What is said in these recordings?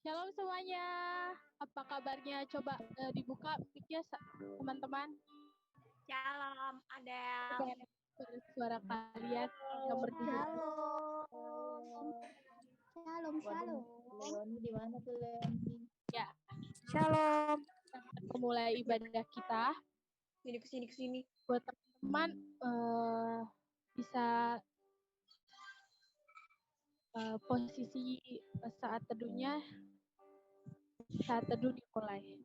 Shalom semuanya. Apa kabarnya? Coba dibuka mic-nya teman-teman. Shalom, ada suara kalian yang berdua. Shalom. Leoni di mana tuh Leoni? Ya. Shalom. Kita mulai ibadah kita. kesini. Buat teman-teman bisa posisi saat teduhnya, saat teduh dimulai.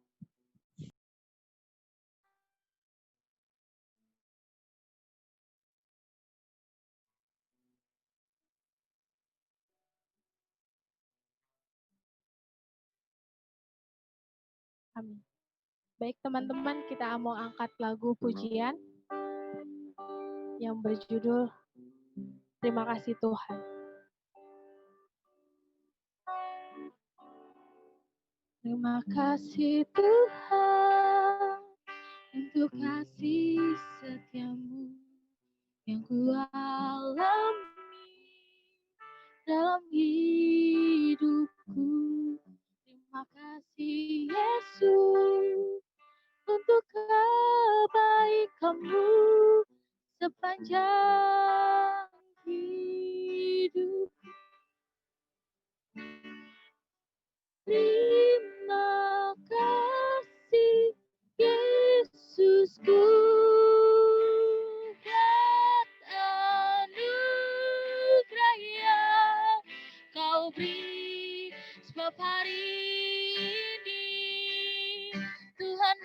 Amin. Baik teman-teman, kita mau angkat lagu pujian yang berjudul Terima Kasih Tuhan. Terima kasih Tuhan untuk kasih setiamu yang ku alami dalam hidupku. Terima kasih Yesus untuk kebaikan-Mu sepanjang hidup. Terima kasih Yesusku buat anugerah yang Kau beri, sebab hari ini Tuhan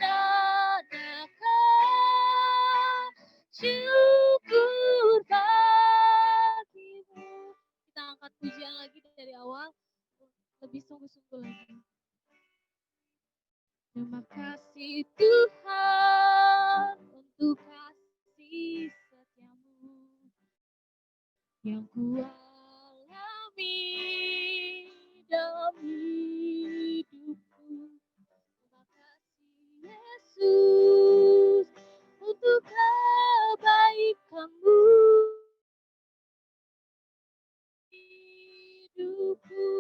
adakan syukur bagimu. Kita angkat pujian lagi dari awal, lebih sungguh-sungguh lagi. Terima kasih Tuhan untuk kasih setiamu yang ku alami dalam hidupku. Terima kasih Yesus untuk kebaikan-Mu hidupku.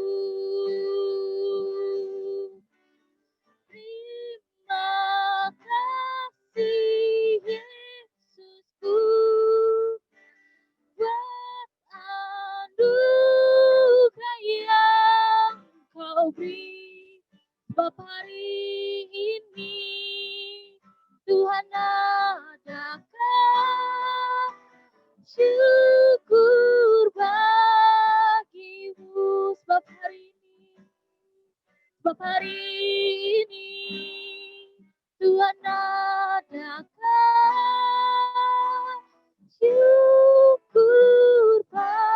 Terima kasih Yesusku buat anugerah yang Kau beri, sebab hari ini Tuhan adakan syukur bagimu, sebab hari ini Tuhan adakan syukur bagimu.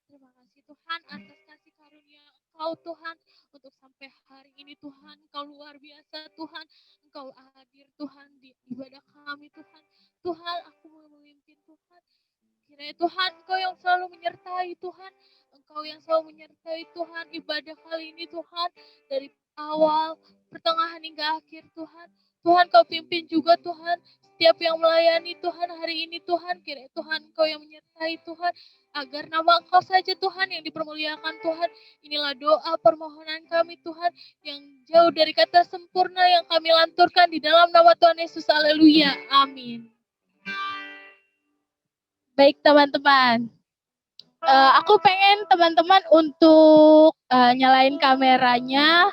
Terima kasih Tuhan atas kasih karunia Engkau Tuhan, untuk sampai hari ini Tuhan, Engkau luar biasa Tuhan, Engkau hadir Tuhan di ibadah kami Tuhan. Tuhan, aku mau memimpin Tuhan. Kiranya Tuhan, Engkau yang selalu menyertai Tuhan. Engkau yang selalu menyertai Tuhan ibadah kali ini Tuhan. Dari awal, pertengahan hingga akhir Tuhan. Tuhan, Kau pimpin juga Tuhan. Setiap yang melayani Tuhan hari ini Tuhan. Kiranya Tuhan, Engkau yang menyertai Tuhan. Agar nama Engkau saja Tuhan yang dipermuliakan Tuhan. Inilah doa permohonan kami Tuhan. Yang jauh dari kata sempurna yang kami lanturkan di dalam nama Tuhan Yesus. Haleluya. Amin. Baik teman-teman, aku pengen teman-teman untuk nyalain kameranya.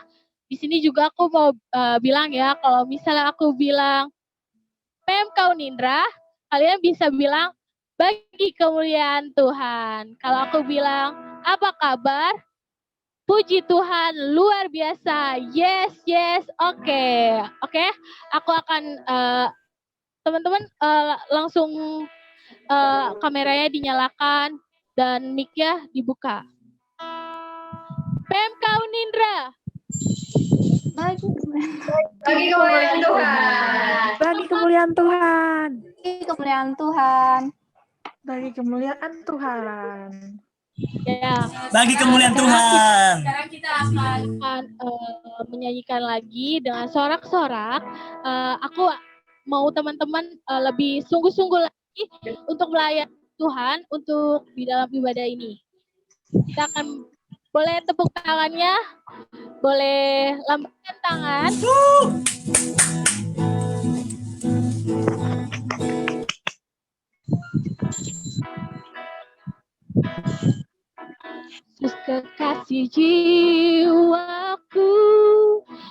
Di sini juga aku mau bilang ya, kalau misalnya aku bilang Pemkau Nindra, kalian bisa bilang bagi kemuliaan Tuhan. Kalau aku bilang apa kabar? Puji Tuhan, luar biasa. Yes, oke. Aku akan teman-teman langsung kameranya dinyalakan dan mic-nya dibuka. Pemkau Nindra. Bagi kemuliaan Tuhan. Bagi kemuliaan Tuhan. Bagi kemuliaan Tuhan. Ya. Bagi kemuliaan Tuhan. Sekarang kita akan menyanyikan lagi dengan sorak-sorak. Aku mau teman-teman lebih sungguh-sungguh lagi untuk melayani Tuhan untuk di dalam ibadah ini. Kita akan boleh tepuk tangannya, boleh lambaikan tangan. Yesus kekasih jiwaku,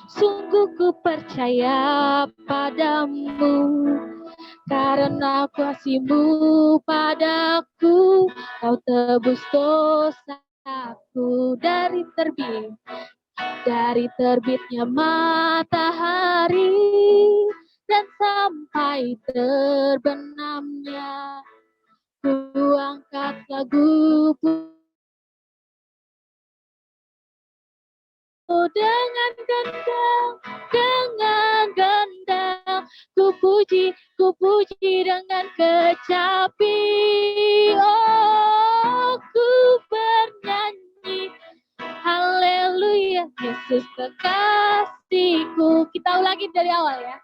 sungguh ku percaya padamu. Karena kasih-Mu padaku, Kau tebus dosaku dari terbitnya matahari dan sampai terbenamnya. Ku angkat laguku dengan gendang, ku puji dengan kecapi. Oh, ku bernyanyi, haleluya, Yesus kekasihku. Kita ulangi dari awal ya.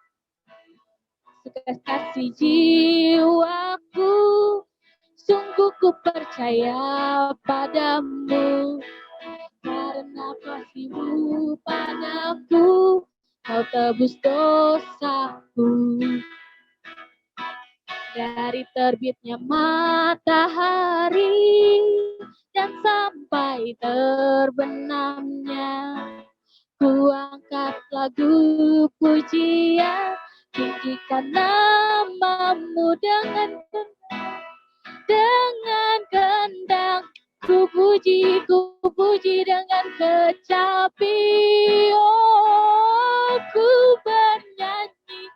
Kekasih jiwaku, sungguh ku percaya padamu. Karena kasih-Mu padaku, Kau tebus dosaku. Dari terbitnya matahari dan sampai terbenamnya, ku angkat lagu pujian, tinggikan nama-Mu dengan gendang. Ku puji dengan kecapi. Oh, ku bernyanyi,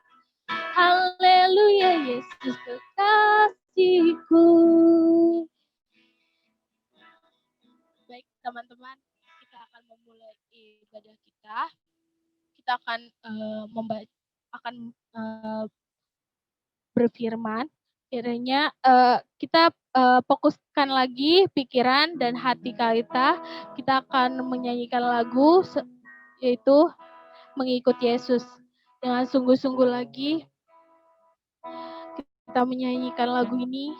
haleluya, Yesus kekasihku. Baik teman-teman, kita akan memulai ibadah kita. Kita akan berfirman. Kiranya kita fokuskan lagi pikiran dan hati kita. Kita akan menyanyikan lagu yaitu mengikut Yesus. Dengan sungguh-sungguh lagi kita menyanyikan lagu ini.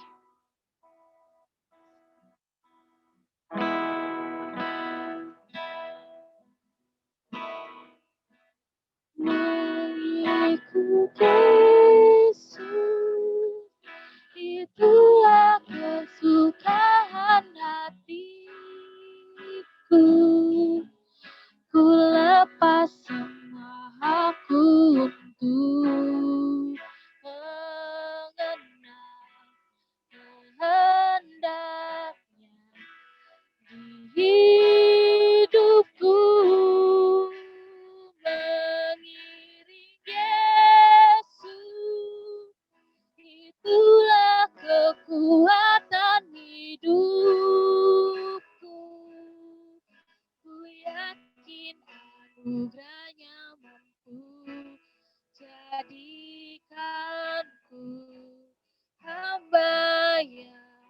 Mengikut Yesus, itulah kesukaan hatiku. Ku lepas semua aku untuk mengenal kehendaknya di hidupku. Mengiring Yesus, itulah kekuatan hidupku. Ku yakin anugerahnya mampu jadikanku hamba yang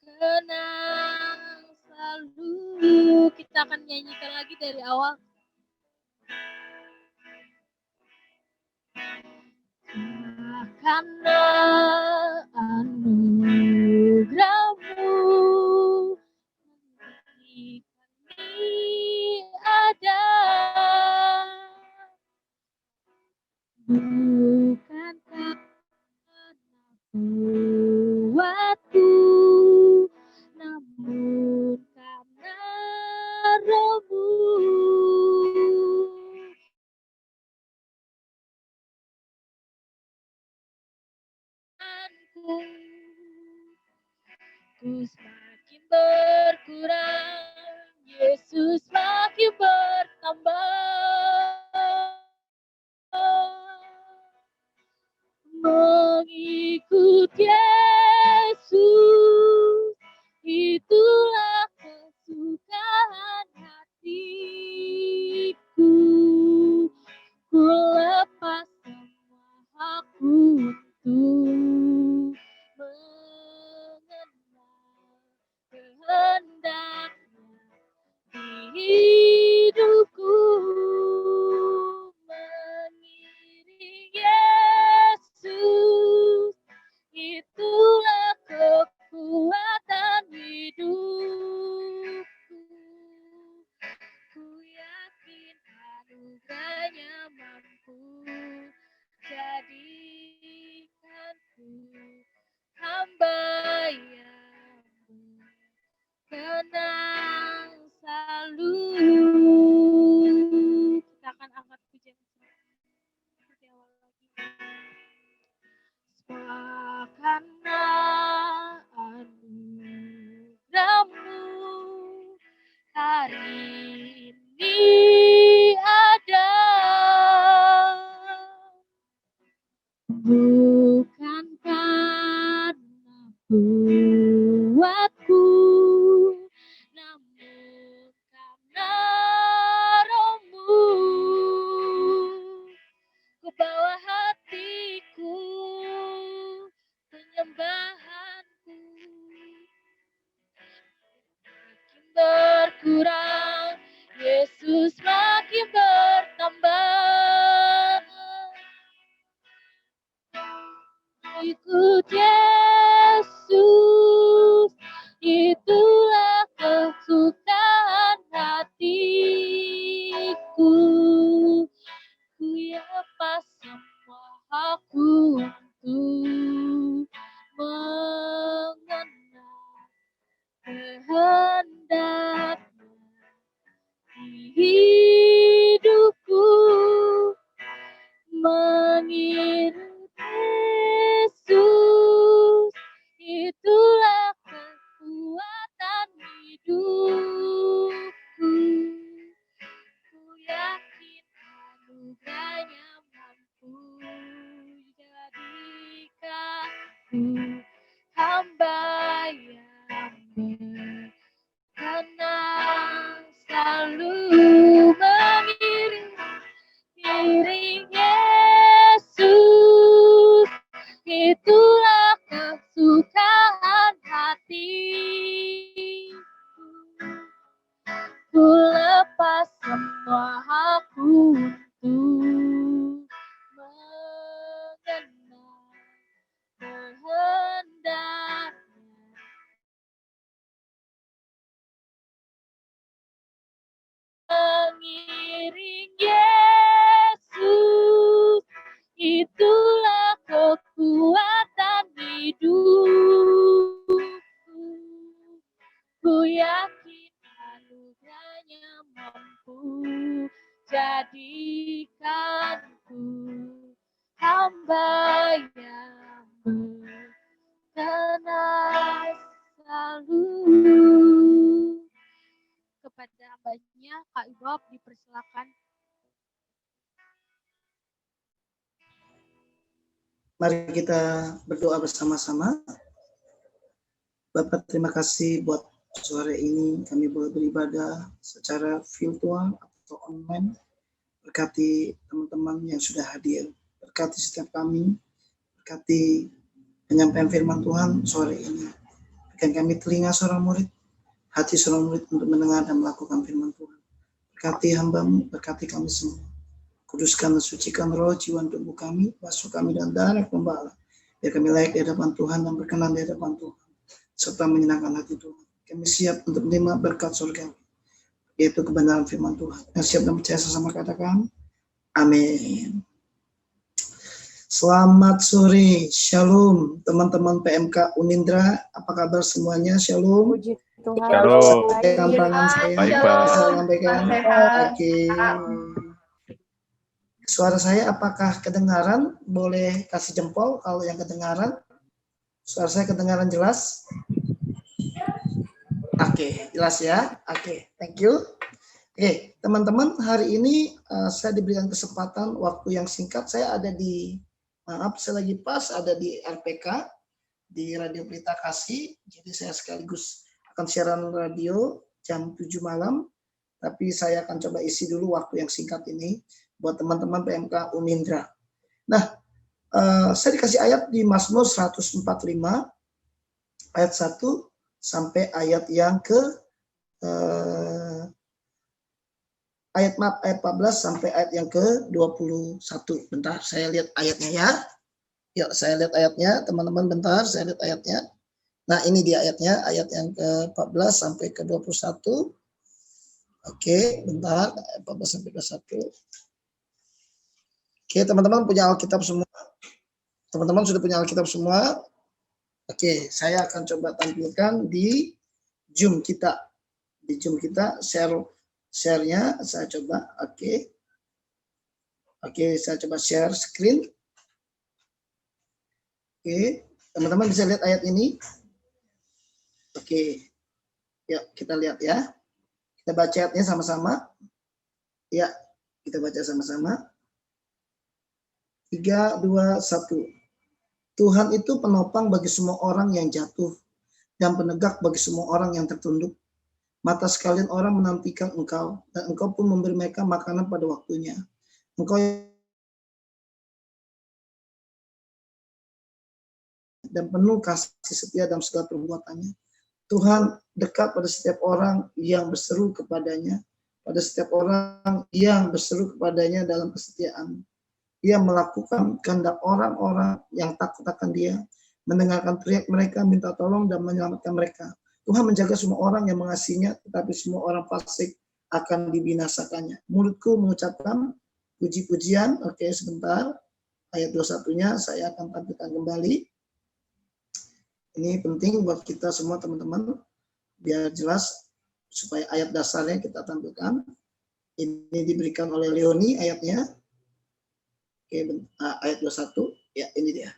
berkenan selalu. Kita akan nyanyikan lagi dari awal. Karena anugerah-Mu kami ada, bukan karena kuatku, namun karena Roh-Mu. Ku semakin berkurang, Yesus semakin bertambah. Mengikut Yesus, itulah kesukaan hatiku. Ku lepas semua aku untuk mengenal kehendaknya di hidupku. Mengiring Yesus, itulah ini ada, bukan karena buatku, namun karena rohmu. Ku bawa hatiku, penyembahanku, makin berkurang, Yesus makin bertambah. Ikut Yesus, itulah kesukaan hatiku. Ku lepas semua aku untuk mengenal kehendaknya di hidupku, mengiring Yesus, itulah kekuatan hidupku. Ku yakin anugerahnya mampu jadikanku hamba yang berkenan, selalu mengiring Yesus, itulah kesukaan hatiku. Ku lepas semua aku untuk mengenal kehendaknya. Mengiring Yesus, itulah kekuatan hidupku. Ku yakin anugerahnya mampu jadikanku hamba yang berkenan selalu. Kepada hambanya, Kak Ibob dipersilakan. Mari kita berdoa bersama-sama. Bapak, terima kasih buat sore ini kami boleh beribadah secara virtual atau online. Berkati teman-teman yang sudah hadir. Berkati setiap kami. Berkati penyampaian firman Tuhan sore ini. Berikan kami telinga seorang murid, hati seorang murid untuk mendengar dan melakukan firman Tuhan. Berkati hamba-Mu, berkati kami semua. Kuduskan dan sucikan roh, jiwa, tubuh kami, basuh kami dan darah pembala. Biar kami layak di hadapan Tuhan dan berkenan di hadapan Tuhan, serta menyenangkan hati Tuhan. Kami siap untuk menerima berkat surga, yaitu kebenaran firman Tuhan. Yang siap dan percaya sesama katakan, amin. Selamat sore, shalom teman-teman PMK Unindra, apa kabar semuanya? Shalom. Puji Tuhan. Shalom. Sampaikan tangan saya, Baik, Pak. bisa sampaikan. Sehat. Oke. Suara saya apakah kedengaran? Boleh kasih jempol kalau yang kedengaran. Suara saya kedengaran jelas? Oke, jelas ya. Oke, thank you. Oke, teman-teman, hari ini saya diberikan kesempatan waktu yang singkat. Saya ada di, saya lagi pas ada di RPK, di Radio Pelita Kasih. Jadi saya sekaligus akan siaran radio jam 7 malam. Tapi saya akan coba isi dulu waktu yang singkat ini buat teman-teman PMK Unindra. Nah, saya dikasih ayat di Mazmur 145 ayat 1 sampai ayat yang ke ayat 14 sampai ayat yang ke-21. Bentar, saya lihat ayatnya ya. Yuk, saya lihat ayatnya, teman-teman, bentar, saya lihat ayatnya. Nah, ini dia ayatnya, ayat yang ke-14 sampai ke-21. Oke, bentar, 14 sampai 21. Oke, teman-teman punya Alkitab semua? Teman-teman sudah punya Alkitab semua? Oke, saya akan coba tampilkan di Zoom kita. Di Zoom kita, share-nya saya coba. Oke. Oke, saya coba share screen. Oke, teman-teman bisa lihat ayat ini? Oke. Yuk, kita lihat ya. Kita baca ayatnya sama-sama. Ya, kita baca sama-sama. 3, 2, 1. Tuhan itu penopang bagi semua orang yang jatuh dan penegak bagi semua orang yang tertunduk. Mata sekalian orang menantikan engkau, dan engkau pun memberi mereka makanan pada waktunya. Engkau dan penuh kasih setia dalam segala perbuatannya. Tuhan dekat pada setiap orang yang berseru kepadanya, pada setiap orang yang berseru kepadanya dalam kesetiaan. Ia melakukan kehendak orang-orang yang takut akan Dia, mendengarkan teriak mereka, minta tolong dan menyelamatkan mereka. Tuhan menjaga semua orang yang mengasihinya, tetapi semua orang fasik akan dibinasakannya. Mulutku mengucapkan puji-pujian. Oke, sebentar. Ayat 21-nya saya akan tampilkan kembali. Ini penting buat kita semua teman-teman, biar jelas supaya ayat dasarnya kita tampilkan. Ini diberikan oleh Leoni ayatnya. Oke, ayat 21. Ya, ini dia.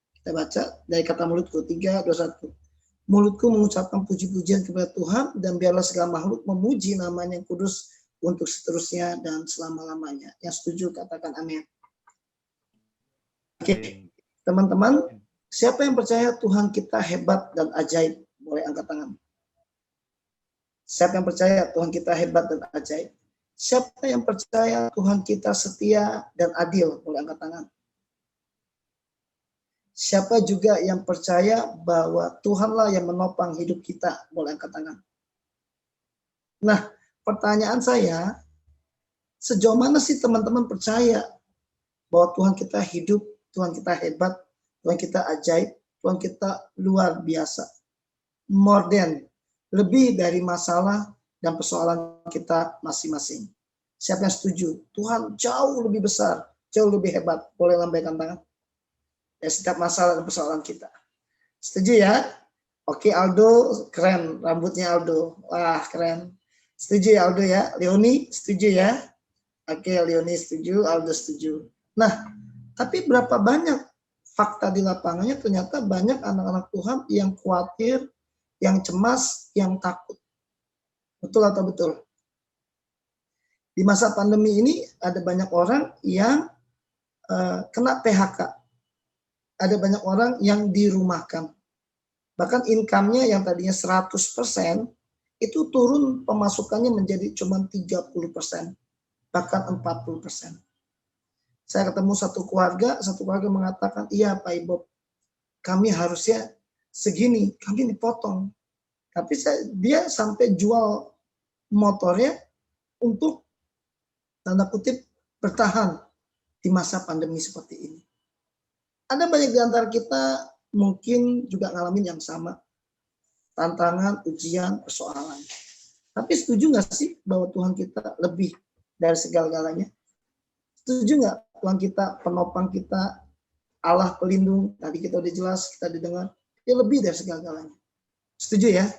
Kita baca dari kata mulutku, 3, 21. Mulutku mengucapkan puji-pujian kepada Tuhan, dan biarlah segala makhluk memuji namanya yang kudus untuk seterusnya dan selama-lamanya. Yang setuju katakan amin. Oke, teman-teman, siapa yang percaya Tuhan kita hebat dan ajaib? Boleh angkat tangan. Siapa yang percaya Tuhan kita hebat dan ajaib? Siapa yang percaya Tuhan kita setia dan adil? Boleh angkat tangan. Siapa juga yang percaya bahwa Tuhanlah yang menopang hidup kita? Boleh angkat tangan. Nah, pertanyaan saya, sejauh mana sih teman-teman percaya bahwa Tuhan kita hidup, Tuhan kita hebat, Tuhan kita ajaib, Tuhan kita luar biasa. More than, lebih dari masalah dan persoalan kita masing-masing. Siapa yang setuju? Tuhan jauh lebih besar, jauh lebih hebat. Boleh lambaikan tangan. Ya, setiap masalah dan persoalan kita. Setuju ya? Oke, Aldo, keren. Rambutnya Aldo. Wah, keren. Setuju ya Aldo ya? Leoni, setuju ya? Oke, Leoni setuju, Aldo setuju. Nah, tapi berapa banyak fakta di lapangannya ternyata banyak anak-anak Tuhan yang khawatir, yang cemas, yang takut. Betul atau betul? Di masa pandemi ini ada banyak orang yang kena PHK. Ada banyak orang yang dirumahkan. Bahkan income-nya yang tadinya 100%, itu turun pemasukannya menjadi cuma 30%, bahkan 40%. Saya ketemu satu keluarga mengatakan, iya Pak Ibob, kami harusnya segini, kami dipotong. Tapi dia sampai jual motornya untuk, tanda kutip, bertahan di masa pandemi seperti ini. Ada banyak di antara kita mungkin juga ngalamin yang sama. Tantangan, ujian, persoalan. Tapi setuju nggak sih bahwa Tuhan kita lebih dari segala-galanya? Setuju nggak Tuhan kita, penopang kita, Allah pelindung, tadi kita udah jelas, kita didengar, dia lebih dari segala-galanya. Setuju ya?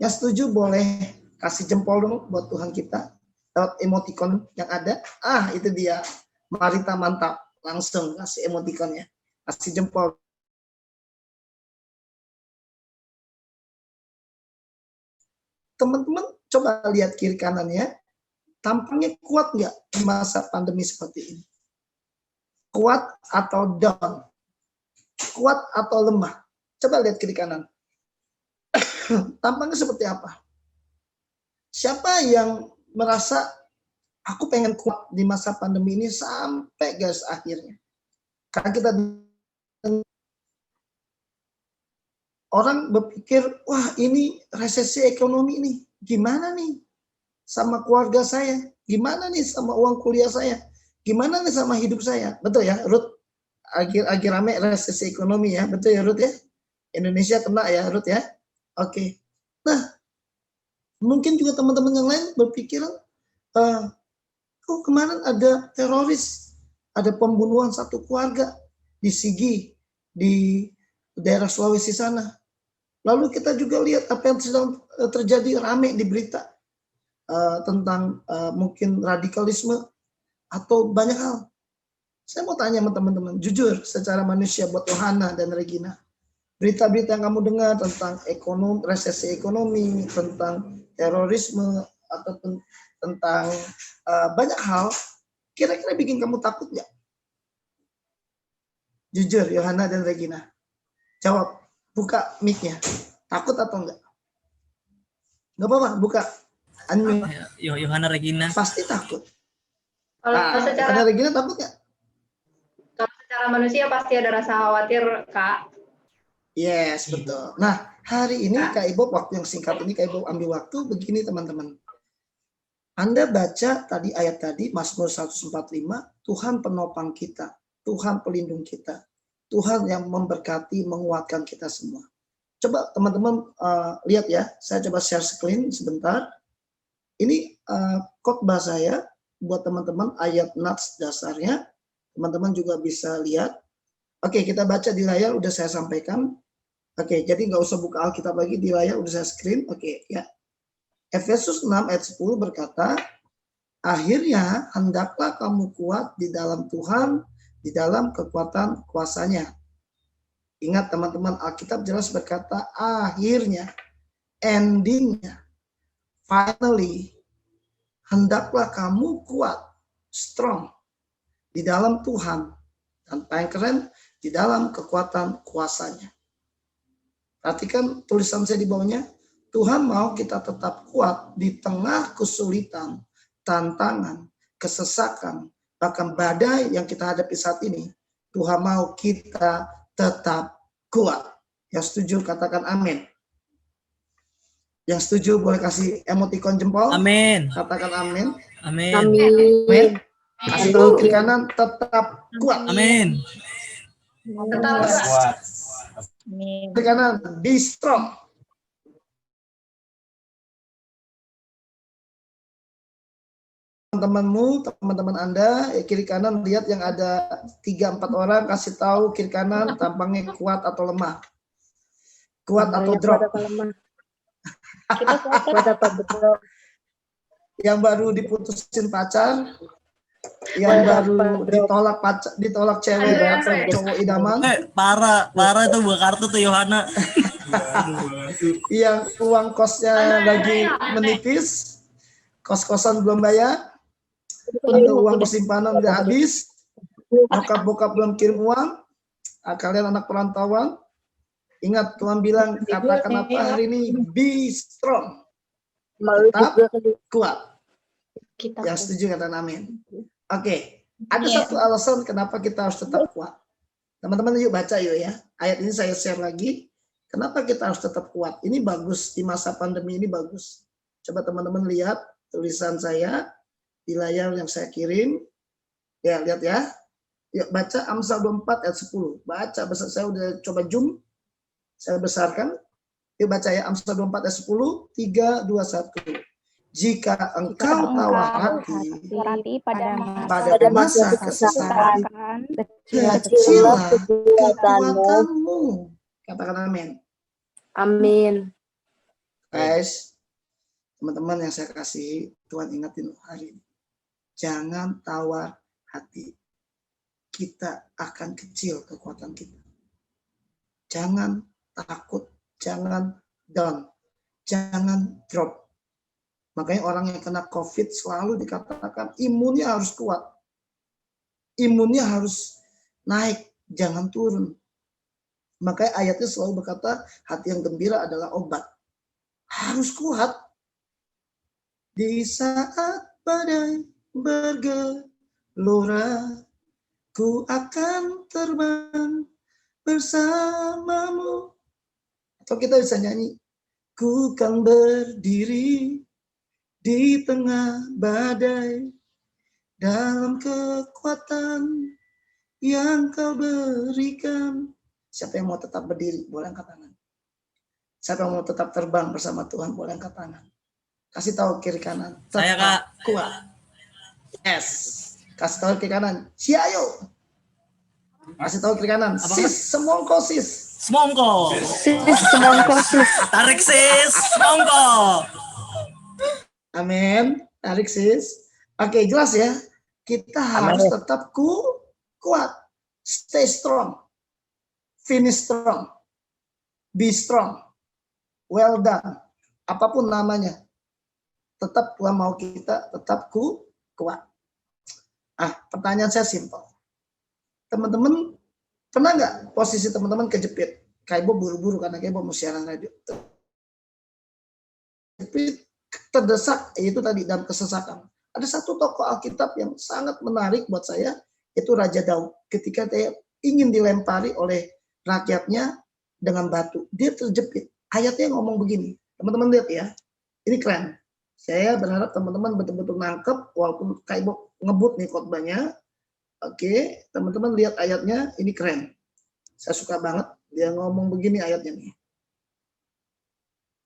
Yang setuju boleh kasih jempol dong buat Tuhan kita, lewat emoticon yang ada. Ah, itu dia, Marita mantap, langsung kasih emoticonnya. Kasih jempol. Teman-teman coba lihat kiri kanannya, tampangnya kuat nggak di masa pandemi seperti ini? Kuat atau down? Kuat atau lemah? Coba lihat kiri kanan. Tampangnya seperti apa? Siapa yang merasa aku pengen kuat di masa pandemi ini sampai garis akhirnya? Karena kita orang berpikir, wah ini resesi ekonomi nih, gimana nih sama keluarga saya, gimana nih sama uang kuliah saya, gimana nih sama hidup saya. Betul ya Ruth? Lagi rame resesi ekonomi ya, betul ya Ruth ya? Indonesia kena ya Ruth ya? Oke. Nah, mungkin juga teman-teman yang lain berpikiran, kemarin ada teroris, ada pembunuhan satu keluarga di Sigi, di daerah Sulawesi sana. Lalu kita juga lihat apa yang sedang terjadi rame di berita tentang mungkin radikalisme atau banyak hal. Saya mau tanya sama teman-teman, jujur secara manusia buat Yohana dan Regina. Berita-berita yang kamu dengar tentang resesi ekonomi, tentang terorisme, ataupun tentang banyak hal, kira-kira bikin kamu takut nggak? Jujur, Yohana dan Regina. Jawab, buka mic-nya. Takut atau enggak? Nggak apa-apa, buka. Unmute. Yohana Regina. Pasti takut. Kalau secara Yohana Regina takut nggak? manusia pasti ada rasa khawatir, Kak. Yes, betul. Nah, hari ini Kak Ibob, waktu yang singkat ini Kak Ibob ambil waktu begini teman-teman. Anda baca tadi ayat tadi, Mazmur 145, Tuhan penopang kita, Tuhan pelindung kita, Tuhan yang memberkati, menguatkan kita semua. Coba teman-teman lihat ya, saya coba share screen sebentar. Ini khotbah saya buat teman-teman, ayat nats dasarnya. Teman-teman juga bisa lihat. Oke, kita baca di layar, udah saya sampaikan. Oke, jadi nggak usah buka Alkitab lagi, di layar udah saya screen. Oke, ya. Efesus 6 ayat 10 berkata, akhirnya hendaklah kamu kuat di dalam Tuhan, di dalam kekuatan kuasanya. Ingat teman-teman, Alkitab jelas berkata akhirnya, endingnya, finally, hendaklah kamu kuat, strong, di dalam Tuhan. Dan paling keren, di dalam kekuatan kuasanya. Perhatikan tulisan saya di bawahnya, Tuhan mau kita tetap kuat di tengah kesulitan, tantangan, kesesakan, bahkan badai yang kita hadapi saat ini. Tuhan mau kita tetap kuat. Yang setuju katakan amin. Yang setuju boleh kasih emoticon jempol. Amin. Katakan amin. Amin. Amin. Kasih tahu kiri kanan tetap kuat. Amin. Tetap kuat. Kiri kanan be strong. Teman-temanmu, teman-teman Anda, kiri kanan lihat yang ada 3-4 orang, kasih tahu kiri kanan tampangnya kuat atau lemah. Kuat atau drop. Kita kuat atau drop. Yang baru diputusin pacar, yang baru ditolak cewek atau cowok idaman, Parah itu buah kartu tuh Yohana. yang uang kosnya lagi menipis, kos-kosan belum bayar, atau uang persimpanan udah habis, bokap belum kirim uang, kalian anak perantauan, ingat Tuhan bilang katakan apa hari ini, be strong, tetap kuat. Yang setuju katakan amin. Oke, ada satu alasan kenapa kita harus tetap kuat. Teman-teman yuk baca yuk ya. Ayat ini saya share lagi. Kenapa kita harus tetap kuat? Ini bagus di masa pandemi ini bagus. Coba teman-teman lihat tulisan saya di layar yang saya kirim. Ya, lihat ya. Yuk baca Amsal 24 ayat 10. Baca, saya udah coba zoom. Saya besarkan. Yuk baca ya Amsal 24 ayat 10. 3, 2, 1. Jika engkau tawar hati pada masa kesesakan, kecillah kekuatanmu. Katakan amin. Amin. Guys, teman-teman yang saya kasih, Tuhan ingatin hari ini. Jangan tawar hati. Kita akan kecil kekuatan kita. Jangan takut, jangan down, jangan drop. Makanya orang yang kena COVID selalu dikatakan imunnya harus kuat. Imunnya harus naik, jangan turun. Makanya ayatnya selalu berkata hati yang gembira adalah obat. Harus kuat. Di saat badai bergelora, ku akan terbang bersamamu. Atau kita bisa nyanyi, ku kan berdiri di tengah badai, dalam kekuatan yang kau berikan. Siapa yang mau tetap berdiri, boleh angkat tangan. Siapa yang mau tetap terbang bersama Tuhan, boleh angkat tangan. Kasih tahu kiri kanan. Saya Kak. Kuat. Yes. Kasih tahu kiri kanan. Si ayo. Kasih tahu kiri kanan. Sis, semongko sis. Semongko. Tarik sis, semongko. Amin. Tarik sis. Oke, jelas ya. Kita harus tetap kuat. Stay strong. Finish strong. Be strong. Well done. Apapun namanya. tetap Tuhan mau kita tetap kuat. Pertanyaan saya simpel. Teman-teman, pernah nggak posisi teman-teman kejepit? Kayak Ibu buru-buru karena kayak Ibu mau siaran radio. Kejepit, terdesak, itu tadi dalam kesesakan. Ada satu tokoh Alkitab yang sangat menarik buat saya, itu Raja Daud. Ketika dia ingin dilempari oleh rakyatnya dengan batu, dia terjepit. Ayatnya ngomong begini, teman-teman lihat ya, ini keren. Saya berharap teman-teman betul-betul nangkep, walaupun kayak Ibu ngebut nih khotbahnya. Oke, teman-teman lihat ayatnya, ini keren. Saya suka banget, dia ngomong begini ayatnya nih.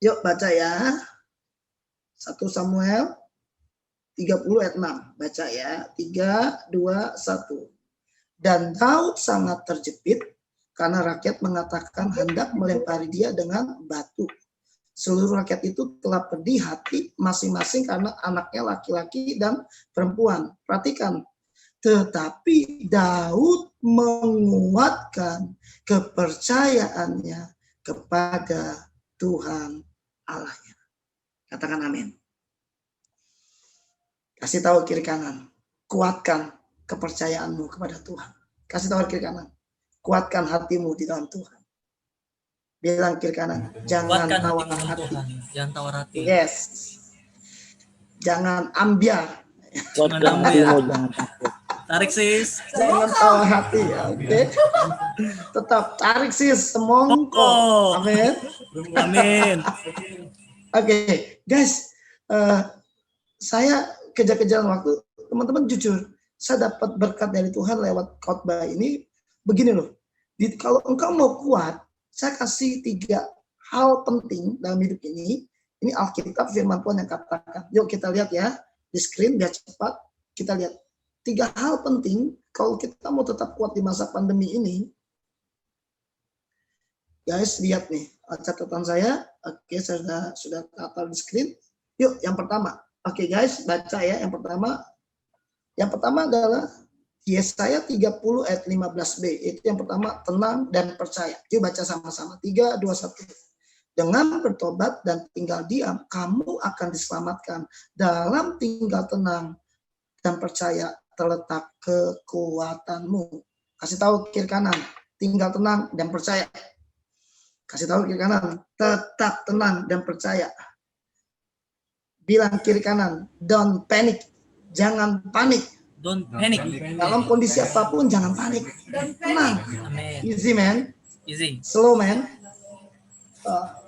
Yuk baca ya. 1 Samuel 30 ayat 6. Baca ya. 3, 2, 1. Dan Daud sangat terjepit karena rakyat mengatakan hendak melempari dia dengan batu. Seluruh rakyat itu telah pedih hati masing-masing karena anaknya laki-laki dan perempuan. Perhatikan. Tetapi Daud menguatkan kepercayaannya kepada Tuhan Allahnya. Katakan amin. Kasih tahu kiri kanan. Kuatkan kepercayaanmu kepada Tuhan. Kasih tahu kiri kanan. Kuatkan hatimu di dalam Tuhan. Bilang kiri kanan. Jangan tawar hati. Jangan tawar hati. Yes. Jangan ambiar. Jangan ambiar. Tarik sis. Jangan tawar hati ya. Oke. Tetap tarik sis. Semongko. Amin. Amin. Oke, guys. Saya kejar-kejaran waktu. Teman-teman jujur. Saya dapat berkat dari Tuhan lewat khotbah ini. Begini loh. Kalau engkau mau kuat, saya kasih 3 hal penting dalam hidup ini. Ini Alkitab firman Tuhan yang katakan. Yuk kita lihat ya. Di screen biar cepat. Kita lihat. 3 hal penting kalau kita mau tetap kuat di masa pandemi ini. Guys, lihat nih catatan saya. Oke, saya sudah taruh di screen. Yuk, yang pertama. Oke guys, baca ya. Yang pertama adalah Yesaya 30 ayat 15b. Itu yang pertama, tenang dan percaya. Yuk baca sama-sama. 3, 2, 1. Dengan bertobat dan tinggal diam, kamu akan diselamatkan. Dalam tinggal tenang dan percaya terletak kekuatanmu. Kasih tahu kiri kanan. Tinggal tenang dan percaya. Kasih tahu kiri kanan. Tetap tenang dan percaya. Bilang kiri kanan. Don't panic. Jangan panik. Don't panic. Dalam kondisi apapun jangan panik. Tenang. Amen. Easy man. Easy. Slow man.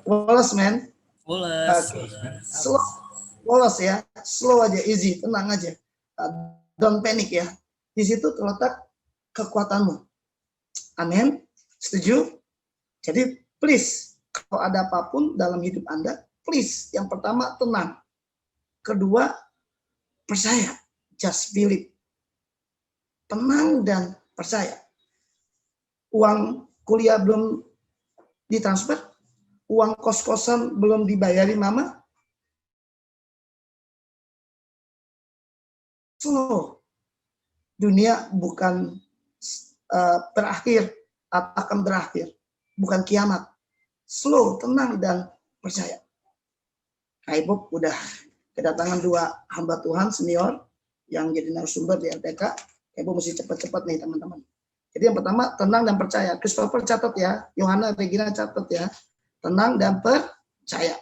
Wallace man. Wallace. Slow. Wallace ya. Slow aja. Easy. Tenang aja. Don't panic ya. Di situ terletak kekuatanmu. Amin. Setuju? Jadi please. Kalau ada apapun dalam hidup Anda. Please. Yang pertama tenang. Kedua percaya. Just believe. Tenang dan percaya. Uang kuliah belum ditransfer, uang kos-kosan belum dibayari mama. Slow. Dunia bukan berakhir atau akan berakhir. Bukan kiamat. Slow, tenang dan percaya. Kak Ibu udah kedatangan 2 hamba Tuhan senior yang jadi narasumber di LTK. Ibu mesti cepat-cepat nih teman-teman. Jadi yang pertama tenang dan percaya. Christopher catat ya, Yohana Regina catat ya. Tenang dan percaya.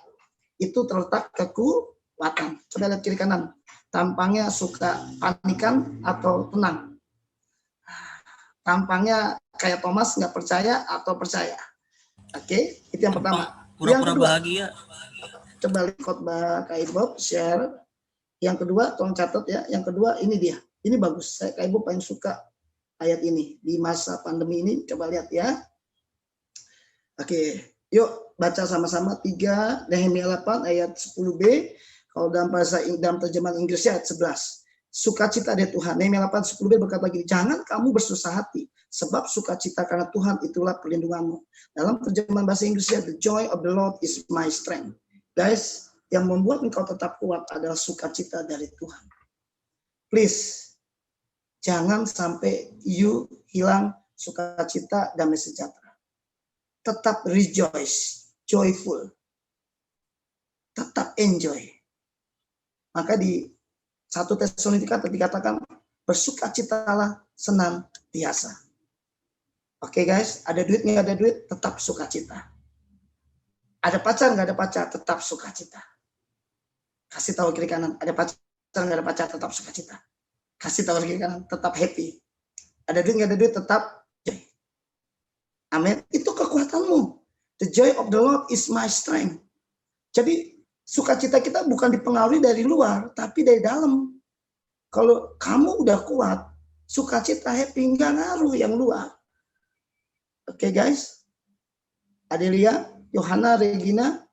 Itu terletak kekuatan. Coba lihat kiri kanan. Tampangnya suka panikan atau tenang. Tampangnya kayak Thomas nggak percaya atau percaya. Oke, itu yang pertama. Pura-pura bahagia. Coba lihat khotbah Kak Ibob, share. Yang kedua, tolong catat ya. Yang kedua ini dia. Ini bagus. Saya Kak Ibu paling suka ayat ini. Di masa pandemi ini, coba lihat ya. Oke, yuk baca sama-sama 3 Nehemia 8 ayat 10b. Kalau dalam terjemahan Inggrisnya ayat 11. Sukacita dari Tuhan. Nehemia 8 10b berkata gini, jangan kamu bersusah hati, sebab sukacita karena Tuhan itulah perlindunganmu. Dalam terjemahan bahasa Inggrisnya, the joy of the Lord is my strength. Guys, yang membuat engkau tetap kuat adalah sukacita dari Tuhan. Please, jangan sampai you hilang sukacita, damai sejahtera. Tetap rejoice, joyful. Tetap enjoy. Maka di 1 Tesalonika dikatakan bersukacitalah senantiasa. Oke guys, ada duit nggak ada duit, tetap sukacita. Ada pacar nggak ada pacar, tetap sukacita. Kasih tahu kiri kanan, ada pacar nggak ada pacar, tetap sukacita. Kasih tahu kiri kanan, tetap happy. Ada duit nggak ada duit, tetap joy. Amin. Itu kekuatanmu. The joy of the Lord is my strength. Jadi sukacita kita bukan dipengaruhi dari luar, tapi dari dalam. Kalau kamu udah kuat, sukacita happy nggak ngaruh yang luar. Oke guys, Adelia, Yohana, Regina,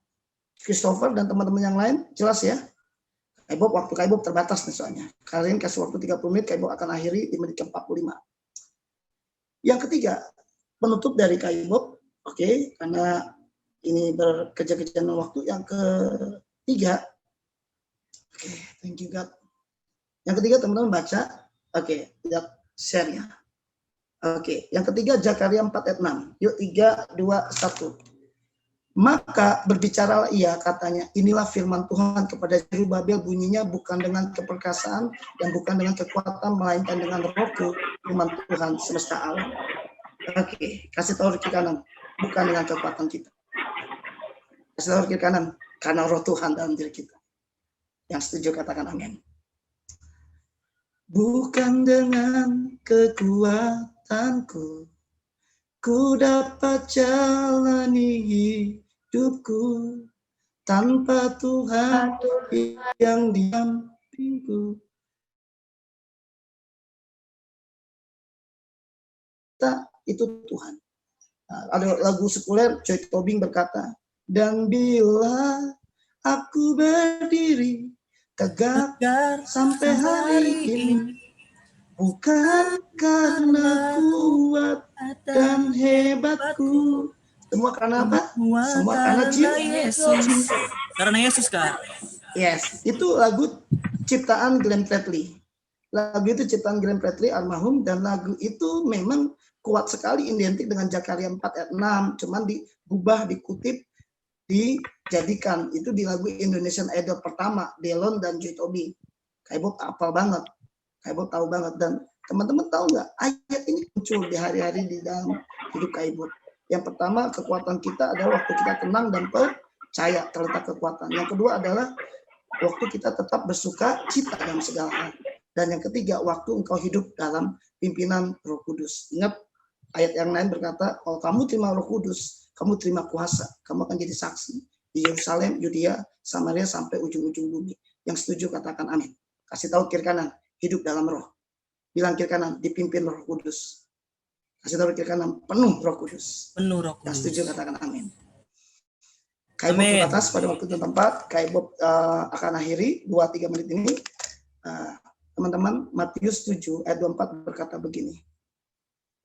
Christopher, dan teman-teman yang lain, jelas ya? Kaibob, waktu Kaibob terbatas nih soalnya. Kalian kasih waktu 30 menit, Kaibob akan akhiri di menit ke-45. Yang ketiga, penutup dari Kaibob, oke, karena ini berkejar-kejaran waktu. Yang ketiga, oke, thank you God. Yang ketiga teman-teman baca, oke, lihat share-nya. Oke, yang ketiga Zakaria 4 ayat 6. Yuk 3, 2, 1. Maka berbicaralah ia, katanya, inilah firman Tuhan kepada Zerubabel, bunyinya bukan dengan keperkasaan dan bukan dengan kekuatan, melainkan dengan rohku, firman Tuhan semesta alam. Oke, kasih tahu kiri kanan, bukan dengan kekuatan kita. Kasih tahu kiri kanan, karena roh Tuhan dalam diri kita. Yang setuju katakan amin. Bukan dengan kekuatanku, ku dapat jalani hidupku tanpa Tuhan yang didampingku. Kita itu Tuhan. Nah, ada lagu sekuler, Joy Tobing berkata, dan bila aku berdiri tegak sampai hari ini, bukan karena kuat dan hebatku. Semua karena apa? Semua karena Yesus. Karena Yesus, Kak. Yes, itu lagu ciptaan Glenn Fredly. Lagu itu ciptaan Glenn Fredly almarhum, dan lagu itu memang kuat sekali, identik dengan Zakaria 4 ayat 6, cuman diubah, dikutip, dijadikan. Itu di lagu Indonesian Idol pertama, Delon dan Joy Tobing. Kaibob hafal banget. Kaibob tahu banget. Dan teman-teman tahu nggak, ayat ini muncul di hari-hari di dalam hidup Kaibob. Yang pertama, kekuatan kita adalah waktu kita tenang dan percaya terletak kekuatan. Yang kedua adalah waktu kita tetap bersuka cita dalam segala hal. Dan yang ketiga, waktu engkau hidup dalam pimpinan Roh Kudus. Ingat, ayat yang lain berkata, kalau kamu terima Roh Kudus, kamu terima kuasa, kamu akan jadi saksi di Yerusalem, Yudea, Samaria, sampai ujung-ujung bumi. Yang setuju katakan amin. Kasih tahu kiri kanan, hidup dalam roh. Bilang kiri kanan, dipimpin Roh Kudus. Kasih tahu kiri kanan, penuh Roh Kudus. Penuh Roh Kudus. Yang setuju katakan amin. Kaibob terbatas pada waktu dan tempat. Kaibob akan akhiri 2-3 menit ini. Teman-teman, Matius 7 ayat 24 berkata begini.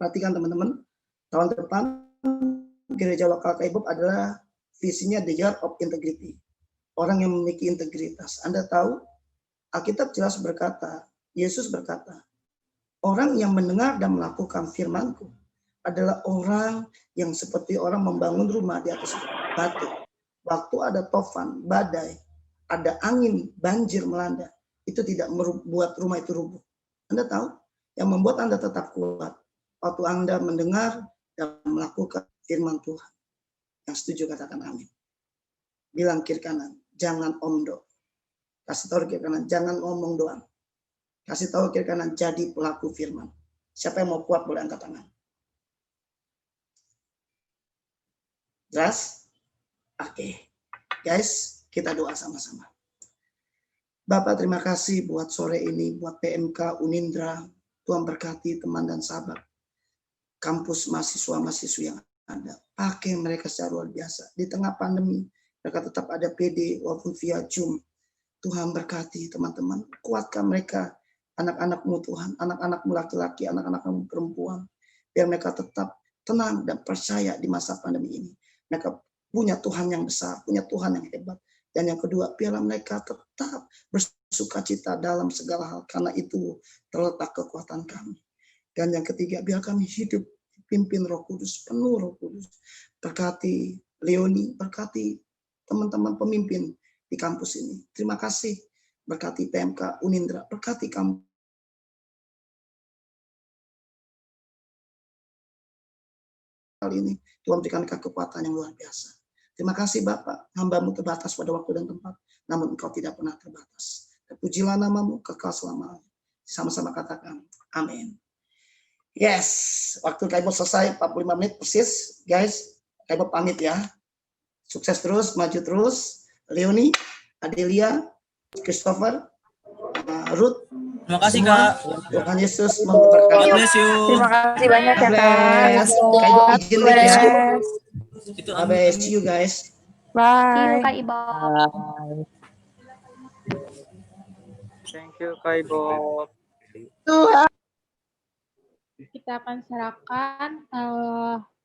Perhatikan teman-teman, tahun depan gereja lokal Kaibob adalah visinya the year of integrity. Orang yang memiliki integritas. Anda tahu, Alkitab jelas berkata, Yesus berkata, orang yang mendengar dan melakukan firman-Ku adalah orang yang seperti orang membangun rumah di atas batu. Waktu ada tofan, badai, ada angin, banjir melanda, itu tidak membuat rumah itu rubuh. Anda tahu, yang membuat Anda tetap kuat, waktu Anda mendengar dan melakukan firman Tuhan. Yang setuju katakan amin. Bilang kiri kanan, jangan omdo. Kasih tahu kiri kanan, jangan ngomong doang. Kasih tahu kiri kanan, jadi pelaku firman. Siapa yang mau kuat boleh angkat tangan. Jelas? Oke. Guys, kita doa sama-sama. Bapak, terima kasih buat sore ini, buat PMK Unindra. Tuhan berkati teman dan sahabat. Kampus mahasiswa-mahasiswa yang ada. Pakai mereka secara luar biasa. Di tengah pandemi, mereka tetap ada PD walaupun via Zoom. Tuhan berkati teman-teman. Kuatkan mereka, anak-anakmu Tuhan. Anak-anakmu laki-laki, anak-anakmu perempuan. Biar mereka tetap tenang dan percaya di masa pandemi ini. Mereka punya Tuhan yang besar, punya Tuhan yang hebat. Dan yang kedua, biarlah mereka tetap bersukacita dalam segala hal. Karena itu terletak kekuatan kami. Dan yang ketiga, biar kami hidup dipimpin Roh Kudus, penuh Roh Kudus. Berkati Leoni, berkati teman-teman pemimpin di kampus ini. Terima kasih berkati PMK Unindra, berkati kamu. Kali ini Tuhan berikan kekuatan yang luar biasa. Terima kasih Bapak, hamba-Mu terbatas pada waktu dan tempat, namun Engkau tidak pernah terbatas. Terpujilah nama-Mu kekal selamanya. Sama-sama katakan, amin. Yes, waktu Kaibo selesai 45 menit persis, guys. Kaibo pamit ya. Sukses terus, maju terus. Leonie, Adelia, Christopher, Ruth. Terima kasih semua. Kak. Tuhan Yesus memberkati. God bless you. Terima kasih banyak ya, Kak. Bless. Kaibo izin lihat ya. Itu Bye, see you guys. Bye. See you, Kak Ibo. Thank you, Kak Ibo. Kita akan serahkan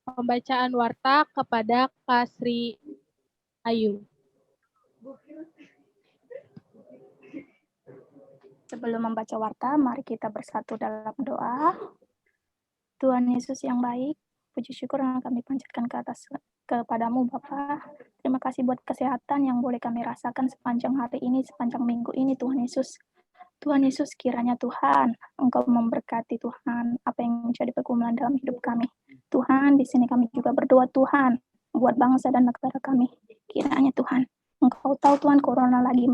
pembacaan warta kepada Kak Sri Ayu. Sebelum membaca warta, mari kita bersatu dalam doa. Tuhan Yesus yang baik, puji syukur yang kami panjatkan kepadamu Bapa. Terima kasih buat kesehatan yang boleh kami rasakan sepanjang hari ini, sepanjang minggu ini Tuhan Yesus. Tuhan Yesus, kiranya Tuhan, Engkau memberkati Tuhan, apa yang menjadi pergumulan dalam hidup kami. Tuhan, di sini kami juga berdoa Tuhan, buat bangsa dan negara kami. Kiranya Tuhan, Engkau tahu Tuhan, corona lagi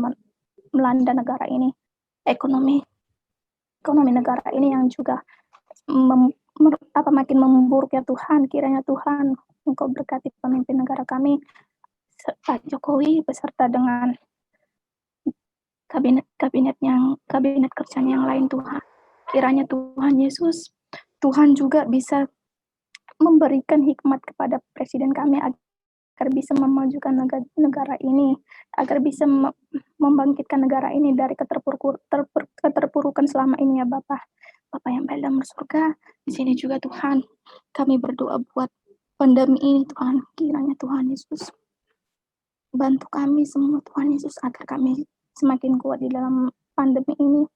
melanda negara ini. Ekonomi negara ini yang juga makin memburuk ya Tuhan. Kiranya Tuhan, Engkau berkati pemimpin negara kami, Pak Jokowi beserta dengan kabinet kerjanya yang lain Tuhan. Kiranya Tuhan Yesus, Tuhan juga bisa memberikan hikmat kepada presiden kami agar bisa memajukan negara ini, agar bisa membangkitkan negara ini dari keterpurukan selama ini ya Bapak. Bapak yang baik dalam surga, di sini juga Tuhan, kami berdoa buat pandemi ini Tuhan. Kiranya Tuhan Yesus bantu kami semua Tuhan Yesus agar kami semakin kuat di dalam pandemi ini.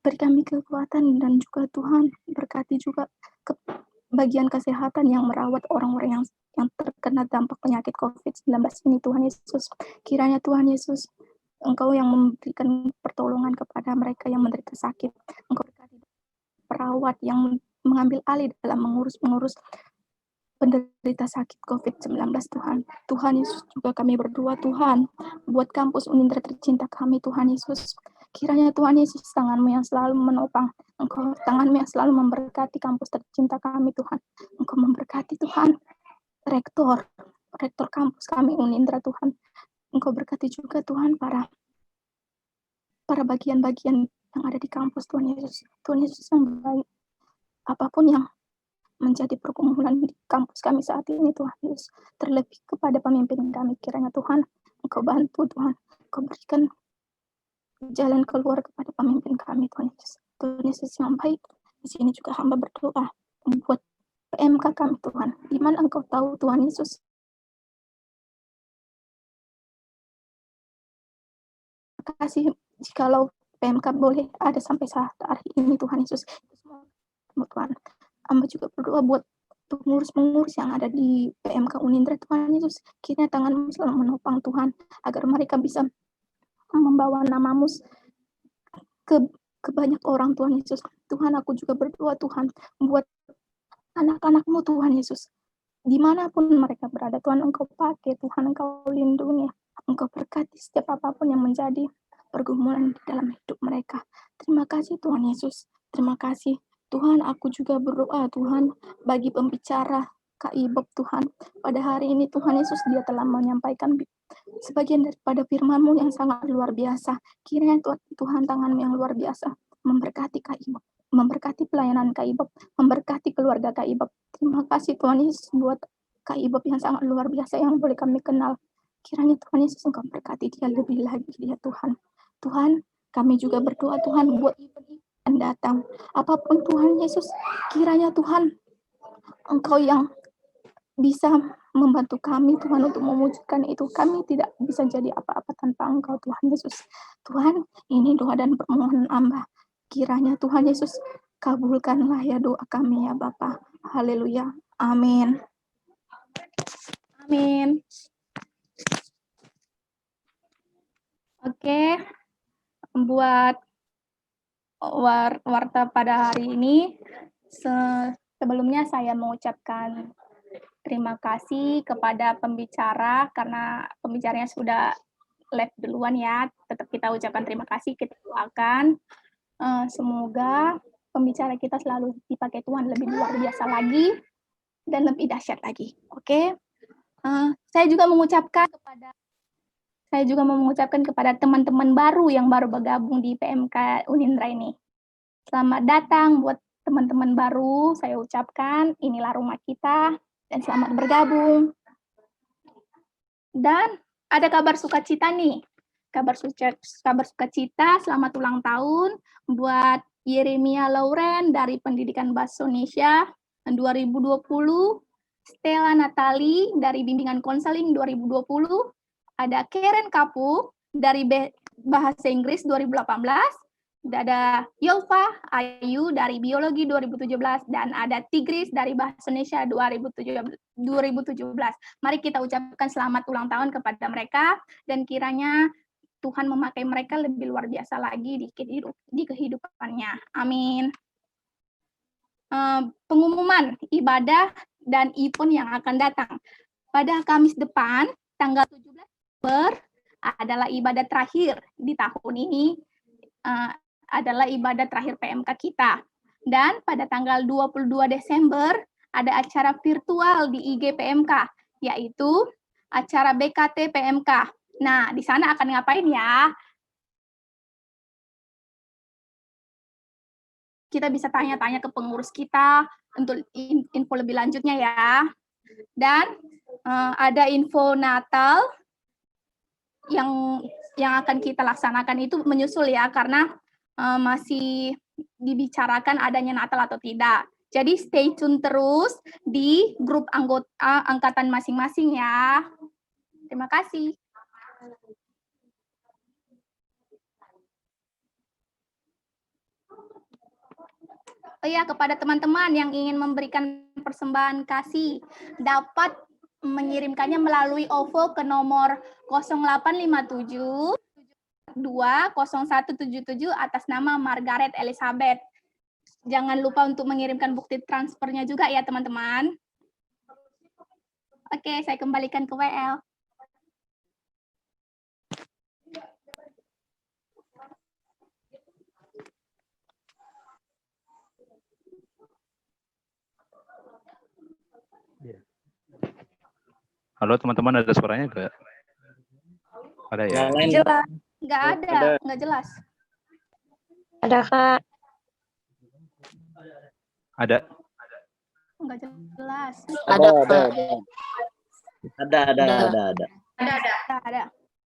Beri kami kekuatan dan juga Tuhan berkati juga ke bagian kesehatan yang merawat orang-orang yang terkena dampak penyakit COVID-19 ini Tuhan Yesus. Kiranya Tuhan Yesus, Engkau yang memberikan pertolongan kepada mereka yang menderita sakit. Engkau berkati perawat yang mengambil alih dalam mengurus penderita sakit COVID-19 Tuhan. Tuhan Yesus, juga kami berdoa Tuhan buat kampus Unindra tercinta kami Tuhan Yesus. Kiranya Tuhan Yesus, tangan-Mu yang selalu menopang, Engkau tangan-Mu yang selalu memberkati kampus tercinta kami Tuhan. Engkau memberkati Tuhan rektor kampus kami Unindra Tuhan. Engkau berkati juga Tuhan para bagian-bagian yang ada di kampus Tuhan Yesus. Tuhan Yesus yang baik, apapun yang menjadi pergumulan di kampus kami saat ini Tuhan Yesus, terlebih kepada pemimpin kami, kiranya Tuhan Engkau bantu Tuhan, Engkau berikan jalan keluar kepada pemimpin kami Tuhan Yesus. Tuhan Yesus yang baik, di sini juga hamba berdoa buat PMK kami Tuhan, di mana Engkau tahu Tuhan Yesus. Terima kasih jikalau PMK boleh ada sampai saat hari ini Tuhan Yesus. Tuhan, hamba juga berdoa buat pengurus-pengurus yang ada di PMK Unindra Tuhan Yesus. Kiranya tangan-Mu selalu menopang Tuhan, agar mereka bisa membawa nama-Mu ke banyak orang Tuhan Yesus. Tuhan, aku juga berdoa Tuhan buat anak-anak-Mu Tuhan Yesus. Dimanapun mereka berada Tuhan, Engkau pakai Tuhan, Engkau lindungi, Engkau berkati setiap apapun yang menjadi pergumulan di dalam hidup mereka. Terima kasih Tuhan Yesus. Terima kasih Tuhan. Aku juga berdoa Tuhan bagi pembicara Kak Ibob Tuhan. Pada hari ini Tuhan Yesus, dia telah menyampaikan sebagian daripada firman-Mu yang sangat luar biasa. Kiranya Tuhan tangan-Mu yang luar biasa memberkati Kak Ibob, memberkati pelayanan Kak Ibob, memberkati keluarga Kak Ibob. Terima kasih Tuhan Yesus buat Kak Ibob yang sangat luar biasa yang boleh kami kenal. Kiranya Tuhan Yesus Engkau berkati dia lebih lagi ya Tuhan. Tuhan, kami juga berdoa Tuhan buat event yang datang. Apapun Tuhan Yesus, kiranya Tuhan Engkau yang bisa membantu kami Tuhan untuk mewujudkan itu. Kami tidak bisa jadi apa-apa tanpa Engkau Tuhan Yesus. Tuhan, ini doa dan permohonan hamba. Kiranya Tuhan Yesus kabulkanlah ya doa kami ya Bapa. Haleluya. Amin. Amin. Oke. buat warta pada hari ini. Sebelumnya saya mengucapkan terima kasih kepada pembicara karena pembicaranya sudah live duluan ya. Tetap kita ucapkan terima kasih, kita doakan. Semoga pembicara kita selalu dipakai Tuhan lebih luar biasa lagi dan lebih dahsyat lagi. Oke. Saya juga mengucapkan kepada teman-teman baru yang baru bergabung di PMK Unindra ini. Selamat datang buat teman-teman baru, saya ucapkan inilah rumah kita dan selamat bergabung. Dan ada kabar sukacita nih. Kabar sukacita selamat ulang tahun buat Yeremia Lauren dari Pendidikan Bahasa Indonesia 2020, Stella Natali dari Bimbingan Konseling 2020, ada Karen Kapu dari Bahasa Inggris 2018, ada Yova Ayu dari Biologi 2017, dan ada Tigris dari Bahasa Indonesia 2017. Mari kita ucapkan selamat ulang tahun kepada mereka, dan kiranya Tuhan memakai mereka lebih luar biasa lagi di kehidupannya. Amin. Pengumuman ibadah dan event yang akan datang. Pada Kamis depan, tanggal 17 Oktober, adalah ibadah terakhir di tahun ini, adalah ibadah terakhir PMK kita. Dan pada tanggal 22 Desember, ada acara virtual di IG PMK, yaitu acara BKT PMK. Nah, di sana akan ngapain ya? Kita bisa tanya-tanya ke pengurus kita untuk info lebih lanjutnya ya. Dan ada info Natal yang akan kita laksanakan itu menyusul ya, karena masih dibicarakan adanya Natal atau tidak. Jadi stay tune terus di grup anggota angkatan masing-masing ya. Terima kasih. Oh ya, kepada teman-teman yang ingin memberikan persembahan kasih, dapat mengirimkannya melalui OVO ke nomor 0857 20177 atas nama Margaret Elizabeth. Jangan lupa untuk mengirimkan bukti transfernya juga ya teman-teman. Oke, saya kembalikan ke WL. Halo teman-teman, ada suaranya enggak? Ada ya? Jelas. Enggak ada, enggak jelas. Ada, Kak. Ada. Enggak jelas.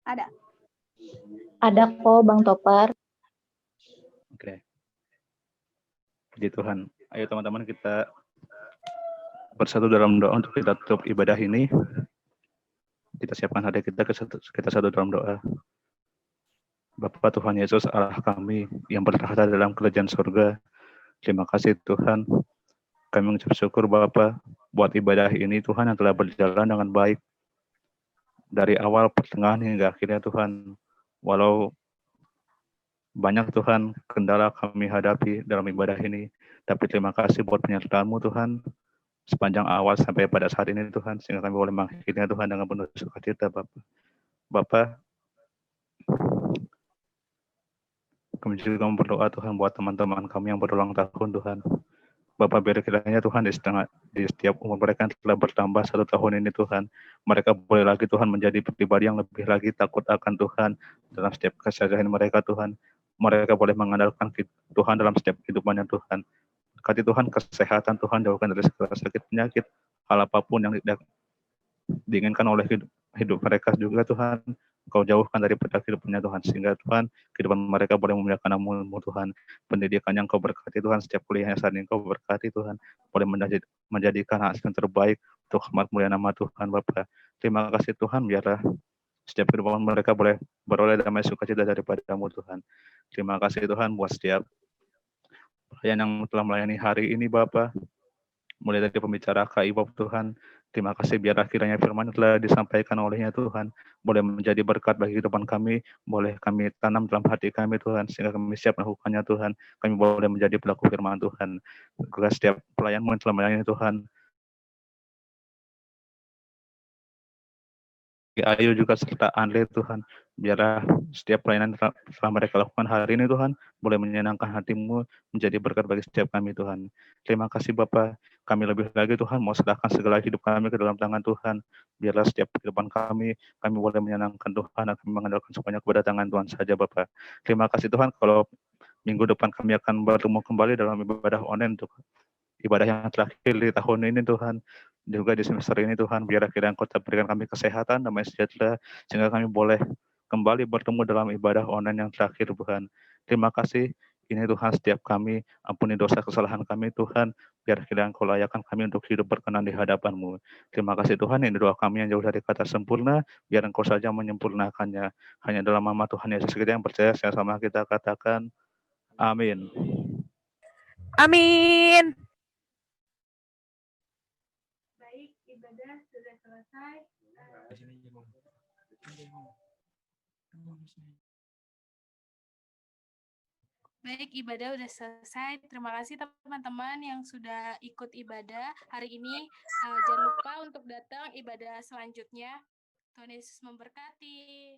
Ada. Ada kok, Bang Topar. Oke. Puji Tuhan. Ayo teman-teman, kita bersatu dalam doa untuk kita tutup ibadah ini. Kita siapkan hati kita satu dalam doa. Bapa Tuhan Yesus Allah kami yang bertahta dalam kerajaan surga, terima kasih Tuhan. Kami mengucap syukur Bapa buat ibadah ini Tuhan yang telah berjalan dengan baik dari awal, pertengahan hingga akhirnya Tuhan. Walau banyak Tuhan kendala kami hadapi dalam ibadah ini, tapi terima kasih buat penyertaan-Mu Tuhan sepanjang awal sampai pada saat ini Tuhan, sehingga kami boleh mengakhirinya Tuhan dengan penuh sukacita Bapa. Kami juga berdoa Tuhan buat teman-teman kami yang berulang tahun Tuhan. Bapa, biar kiranya Tuhan di setiap umur mereka yang telah bertambah 1 tahun ini Tuhan, mereka boleh lagi Tuhan menjadi pribadi yang lebih lagi takut akan Tuhan dalam setiap keseharian mereka Tuhan. Mereka boleh mengandalkan Tuhan dalam setiap kehidupannya Tuhan. Berkati Tuhan kesehatan Tuhan, jauhkan dari segala sakit penyakit, hal apapun yang tidak diinginkan oleh hidup mereka juga Tuhan. Kau jauhkan daripada kehidupannya Tuhan, sehingga Tuhan kehidupan mereka boleh memuliakan nama-Mu Tuhan. Pendidikan yang Kau berkati Tuhan, setiap kuliahnya saat ini Kau berkati Tuhan, boleh menjadikan hasil yang terbaik untuk hormat mulia nama Tuhan Bapa. Terima kasih Tuhan, biarlah setiap kehidupan mereka boleh beroleh damai sukacita daripada-Mu Tuhan. Terima kasih Tuhan buat setiap pelayan yang telah melayani hari ini Bapa, mulai dari pembicara Kak Ibob Tuhan, Terima kasih biarlah kiranya firman yang telah disampaikan olehnya Tuhan boleh menjadi berkat bagi kehidupan kami, boleh kami tanam dalam hati kami Tuhan, sehingga kami siap melakukannya Tuhan, kami boleh menjadi pelaku firman Tuhan. Juga setiap pelayan-Mu yang telah melayani Tuhan, Ayu juga serta Andre Tuhan, biarlah setiap pelayanan telah mereka lakukan hari ini Tuhan, boleh menyenangkan hati-Mu, menjadi berkat bagi setiap kami Tuhan. Terima kasih Bapa, kami lebih lagi Tuhan mau serahkan segala hidup kami ke dalam tangan Tuhan, biarlah setiap kehidupan kami boleh menyenangkan Tuhan, dan kami mengandalkan semuanya kepada tangan Tuhan saja Bapa. Terima kasih Tuhan, kalau minggu depan kami akan bertemu kembali dalam ibadah online untuk ibadah yang terakhir di tahun ini Tuhan, juga di semester ini Tuhan, biar kiranya Engkau tetap berikan kami kesehatan, damai sejahtera, sehingga kami boleh kembali bertemu dalam ibadah online yang terakhir Tuhan. Terima kasih, ini Tuhan setiap kami, ampuni dosa kesalahan kami Tuhan, biar kiranya Engkau layakkan kami untuk hidup berkenan di hadapan-Mu. Terima kasih Tuhan, ini doa kami yang jauh dari kata sempurna, biar Engkau saja menyempurnakannya. Hanya dalam nama Tuhan Yesus kita yang percaya, sama kita katakan, amin. Amin. Baik, ibadah sudah selesai. Baik, ibadah sudah selesai. Terima kasih teman-teman yang sudah ikut ibadah hari ini. Jangan lupa untuk datang ibadah selanjutnya. Tuhan Yesus memberkati.